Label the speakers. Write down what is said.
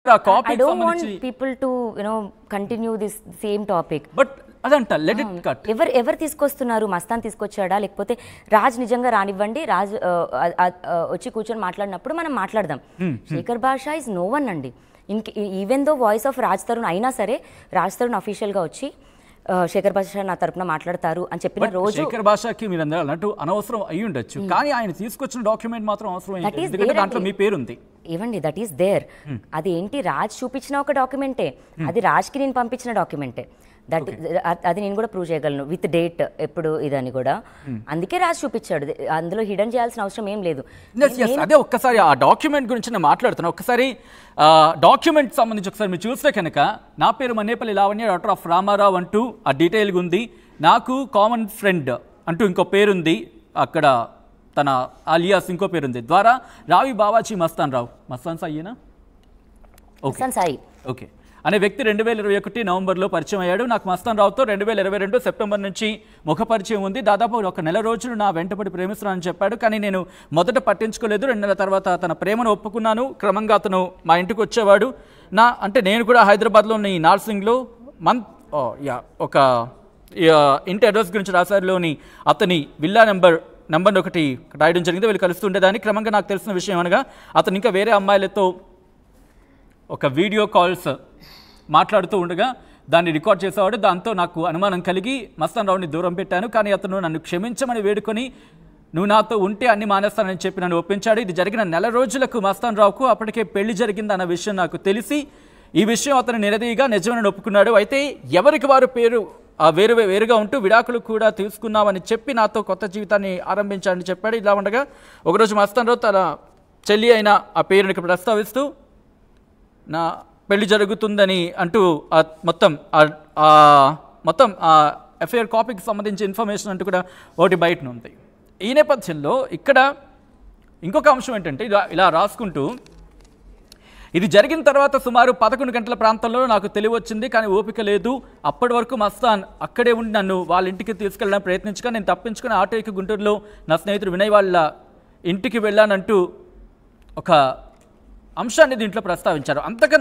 Speaker 1: I don't want people to continue this same topic.
Speaker 2: But అదంట let it cut.
Speaker 1: ఎవరు తీసుకొస్తున్నారు? మస్తాన్ తీసుకొచ్చాడా లేకపోతే రాజ్ నిజంగా రానివ్వండి, రాజ్ వచ్చి కూర్చొని మాట్లాడినప్పుడు మనం మాట్లాడదాం. శేఖర్ భాషా ఇస్ నో వన్ అండి. Even though voice of Raj Tarun అయినా సరే రాజ్ తరుణ్ అఫీషియల్గా వచ్చి శేఖర్ భాషా నా తరపున మాట్లాడతారు అని చెప్పిన రోజు
Speaker 2: శేఖర్ భాషాకి మీరు అందరూ అన్నట్టు అనవసరం అయి ఉండొచ్చు, కానీ ఆయన తీసుకొచ్చిన డాక్యుమెంట్ మాత్రం అవసరం. దాంట్లో మీ పేరు ఉంది.
Speaker 1: ఏవండి, దట్ ఈస్ దేర్. అది ఏంటి, రాజ్ చూపించిన ఒక డాక్యుమెంటే, అది రాజ్కి నేను పంపించిన డాక్యుమెంటే. అది నేను కూడా ప్రూవ్ చేయగలను విత్ డేట్ ఎప్పుడు ఇదని కూడా. అందుకే రాజ్ చూపించాడు, అందులో హిడెన్ చేయాల్సిన అవసరం ఏం లేదు.
Speaker 2: అదే ఒక్కసారి ఆ డాక్యుమెంట్ గురించి నేను మాట్లాడుతున్నా. ఒక్కసారి డాక్యుమెంట్ సంబంధించి ఒకసారి మీరు చూస్తే కనుక నా పేరు మన్నేపల్లి లావణ్య, డాక్టర్ ఆఫ్ రామారావు అంటూ ఆ డీటెయిల్గా ఉంది. నాకు కామన్ ఫ్రెండ్ అంటూ ఇంకో పేరుంది, అక్కడ తన అలియాస్ ఇంకో పేరుంది. ద్వారా రావి బావాజీ మస్తాన్ రావు, మస్తాన్ సాయినా
Speaker 1: సాయి
Speaker 2: ఓకే అనే వ్యక్తి 2021 నవంబర్లో పరిచయం అయ్యాడు. నాకు మస్తాన్ రావుతో 2022 సెప్టెంబర్ నుంచి ముఖ పరిచయం ఉంది. దాదాపు ఒక నెల రోజులు నా వెంటబడి ప్రేమిస్తున్నానని చెప్పాడు, కానీ నేను మొదట పట్టించుకోలేదు. 2 నెలల తర్వాత తన ప్రేమను ఒప్పుకున్నాను. క్రమంగా అతను మా ఇంటికి వచ్చేవాడు. అంటే నేను కూడా హైదరాబాద్లోని నార్సింగ్లో ఒక ఇంటి అడ్రస్ గురించి రాసారిలోని అతని విల్లా నెంబర్ ఒకటి రాయడం జరిగింది. వీళ్ళు కలుస్తుండేదాన్ని. క్రమంగా నాకు తెలిసిన విషయం అనగా అతను ఇంకా వేరే అమ్మాయిలతో ఒక వీడియో కాల్స్ మాట్లాడుతూ ఉండగా దాన్ని రికార్డ్ చేసేవాడు. దాంతో నాకు అనుమానం కలిగి మస్తాన్ రావుని దూరం పెట్టాను. కానీ అతను నన్ను క్షమించమని వేడుకొని నువ్వు నాతో ఉంటే అన్ని మానేస్తానని చెప్పి నన్ను ఒప్పించాడు. ఇది జరిగిన నెల రోజులకు మస్తాన్ రావుకు అప్పటికే పెళ్లి జరిగింది అన్న విషయం నాకు తెలిసి ఈ విషయం అతను నిరదీగా నిజమని ఒప్పుకున్నాడు. అయితే ఎవరికి వారు పేరు వేరుగా ఉంటూ విడాకులు కూడా తీసుకున్నామని చెప్పి నాతో కొత్త జీవితాన్ని ఆరంభించాలని చెప్పాడు. ఇలా ఉండగా ఒకరోజు మస్తాన్ రావు తన చెల్లి అయిన ఆ పేరుని ప్రస్తావిస్తూ నా పెళ్లి జరుగుతుందని అంటూ మొత్తం ఎఫ్ఐఆర్ కాపీకి సంబంధించి ఇన్ఫర్మేషన్ అంటూ కూడా ఒకటి బయట ఉంది. ఈ నేపథ్యంలో ఇక్కడ ఇంకొక అంశం ఏంటంటే ఇలా రాసుకుంటూ ఇది జరిగిన తర్వాత సుమారు 11 గంటల ప్రాంతంలో నాకు తెలివచ్చింది, కానీ ఓపిక లేదు. అప్పటి వరకు మస్తాన్ అక్కడే ఉండి నన్ను వాళ్ళ ఇంటికి తీసుకెళ్ళడానికి ప్రయత్నించగా నేను తప్పించుకుని ఆటో ఎక్కి గుంటూరులో నా స్నేహితుడు వినయ్ వాళ్ళ ఇంటికి వెళ్ళానంటూ ఒక అంశాన్ని దీంట్లో ప్రస్తావించారు. అంతకన్నా